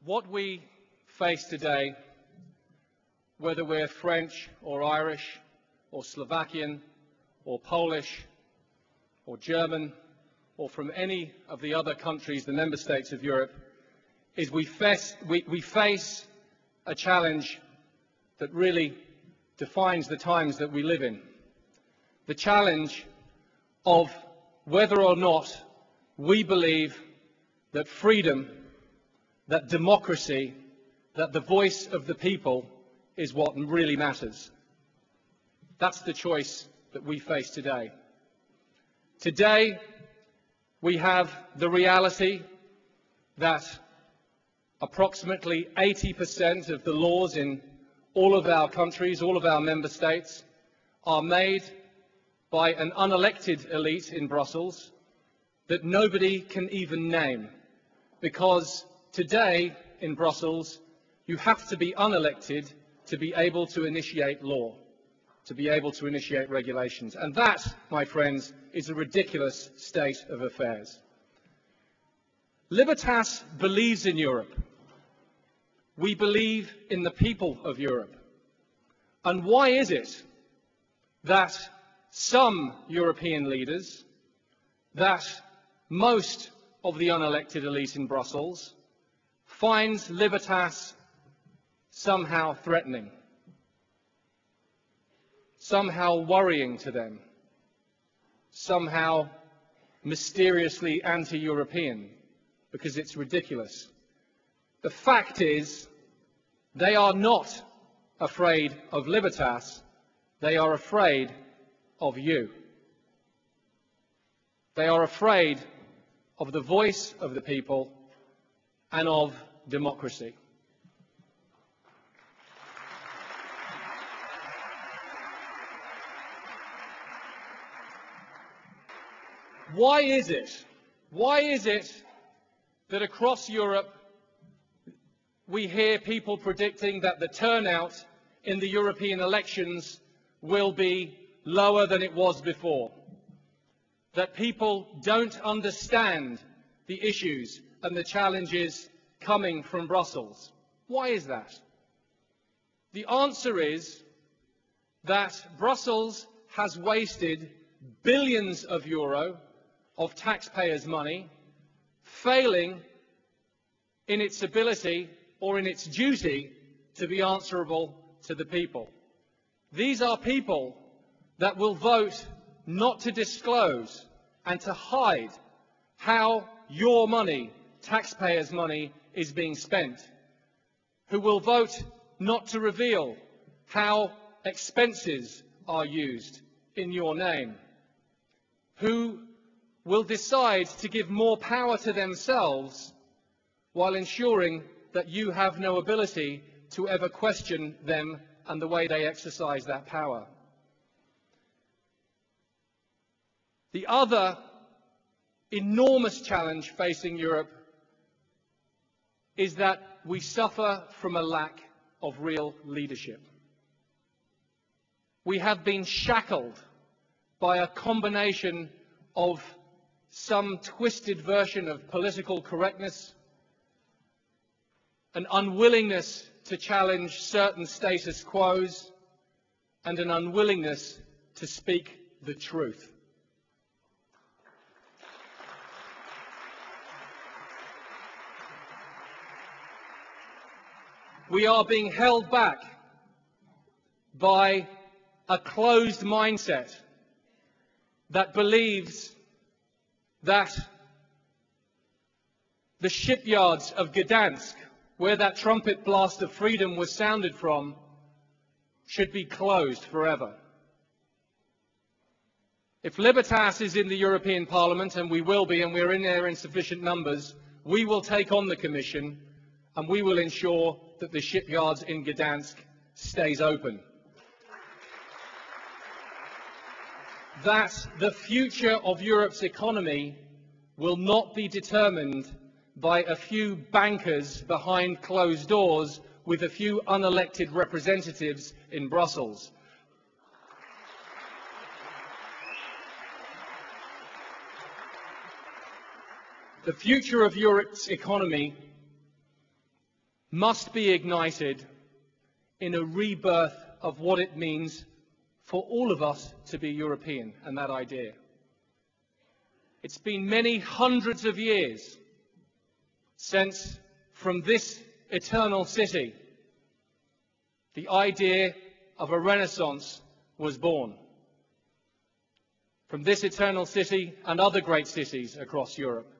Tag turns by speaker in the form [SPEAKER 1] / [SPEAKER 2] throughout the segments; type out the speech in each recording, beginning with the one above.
[SPEAKER 1] What we face today, whether we're French or Irish or Slovakian or Polish or German or from any of the other countries, the member states of Europe, is we face a challenge that really defines the times that we live in. The challenge of whether or not we believe that freedom, that democracy, that the voice of the people is what really matters. That's the choice that we face today. Today, we have the reality that approximately 80% of the laws in all of our countries, all of our member states, are made by an unelected elite in Brussels that nobody can even name, because today in Brussels you have to be unelected to be able to initiate law, to be able to initiate regulations. And that, my friends, is a ridiculous state of affairs. Libertas believes in Europe. We believe in the people of Europe. And why is it that some European leaders, that most of the unelected elite in Brussels, finds Libertas somehow threatening, somehow worrying to them, somehow mysteriously anti-European, because it's ridiculous? The fact is, they are not afraid of Libertas, they are afraid of you. They are afraid of the voice of the people and of democracy. Why is it that across Europe we hear people predicting that the turnout in the European elections will be lower than it was before? That people don't understand the issues and the challenges coming from Brussels? Why is that? The answer is that Brussels has wasted billions of euro of taxpayers' money, failing in its ability or in its duty to be answerable to the people. These are people that will vote not to disclose and to hide how your money, taxpayers' money, is being spent, who will vote not to reveal how expenses are used in your name, who will decide to give more power to themselves while ensuring that you have no ability to ever question them and the way they exercise that power. The other enormous challenge facing Europe is that we suffer from a lack of real leadership. We have been shackled by a combination of some twisted version of political correctness, an unwillingness to challenge certain status quos, and an unwillingness to speak the truth. We are being held back by a closed mindset that believes that the shipyards of Gdansk, where that trumpet blast of freedom was sounded from, should be closed forever. If Libertas is in the European Parliament, and we will be, and we're in there in sufficient numbers, we will take on the Commission and we will ensure that the shipyards in Gdansk stays open. That the future of Europe's economy will not be determined by a few bankers behind closed doors with a few unelected representatives in Brussels. The future of Europe's economy must be ignited in a rebirth of what it means for all of us to be European and that idea. It's been many hundreds of years since, from this eternal city, the idea of a Renaissance was born. From this eternal city and other great cities across Europe.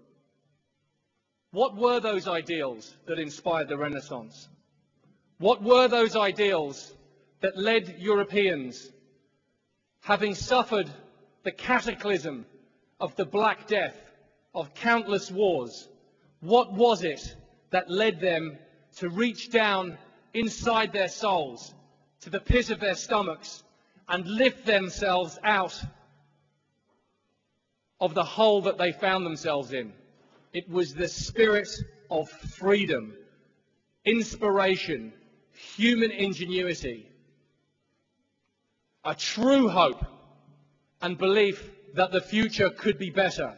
[SPEAKER 1] What were those ideals that inspired the Renaissance? What were those ideals that led Europeans, having suffered the cataclysm of the Black Death, of countless wars, what was it that led them to reach down inside their souls, to the pit of their stomachs, and lift themselves out of the hole that they found themselves in? It was the spirit of freedom, inspiration, human ingenuity, a true hope and belief that the future could be better,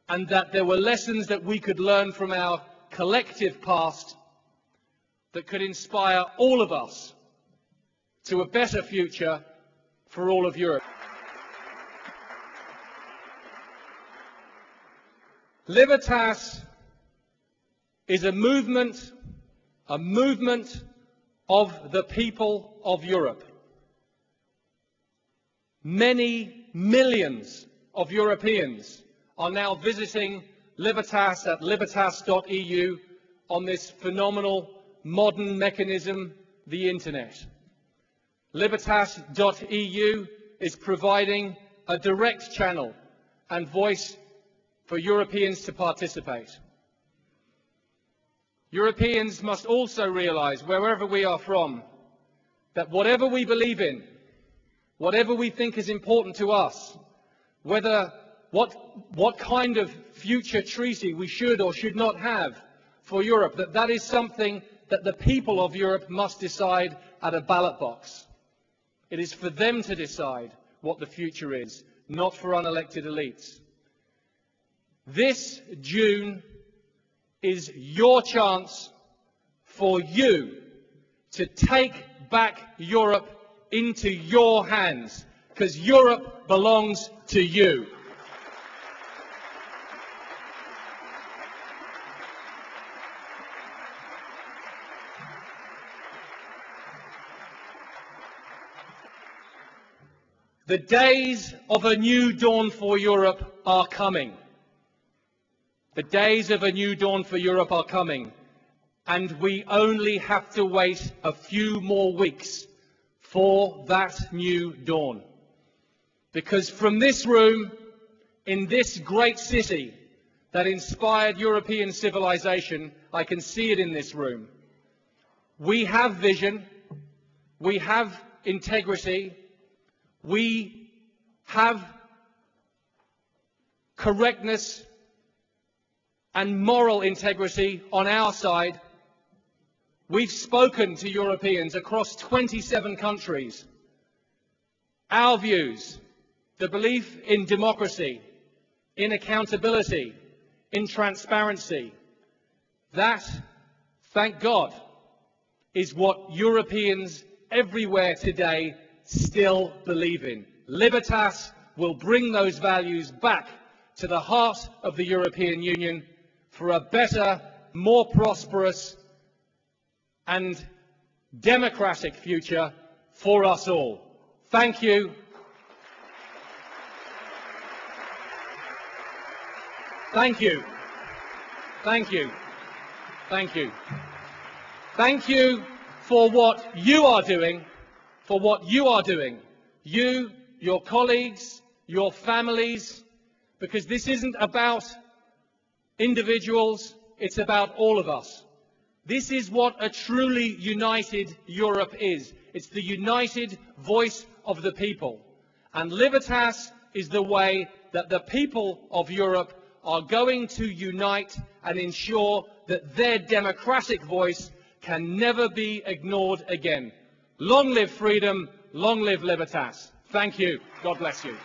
[SPEAKER 1] and that there were lessons that we could learn from our collective past that could inspire all of us to a better future for all of Europe. Libertas is a movement of the people of Europe. Many millions of Europeans are now visiting Libertas at libertas.eu on this phenomenal modern mechanism, the Internet. Libertas.eu is providing a direct channel and voice for Europeans to participate. Europeans must also realize, wherever we are from, that whatever we believe in, whatever we think is important to us, what kind of future treaty we should or should not have for Europe, that is something that the people of Europe must decide at a ballot box. It is for them to decide what the future is, not for unelected elites. This June is your chance for you to take back Europe into your hands, because Europe belongs to you. The days of a new dawn for Europe are coming. The days of a new dawn for Europe are coming, and we only have to wait a few more weeks for that new dawn. Because from this room, in this great city that inspired European civilization, I can see it in this room, we have vision, we have integrity, we have correctness and moral integrity on our side. We've spoken to Europeans across 27 countries. Our views, the belief in democracy, in accountability, in transparency, that, thank God, is what Europeans everywhere today still believe in. Libertas will bring those values back to the heart of the European Union for a better, more prosperous and democratic future for us all. Thank you. Thank you. Thank you. Thank you. Thank you for what you are doing, you, your colleagues, your families, because this isn't about individuals, it's about all of us. This is what a truly united Europe is. It's the united voice of the people. And Libertas is the way that the people of Europe are going to unite and ensure that their democratic voice can never be ignored again. Long live freedom, long live Libertas. Thank you. God bless you.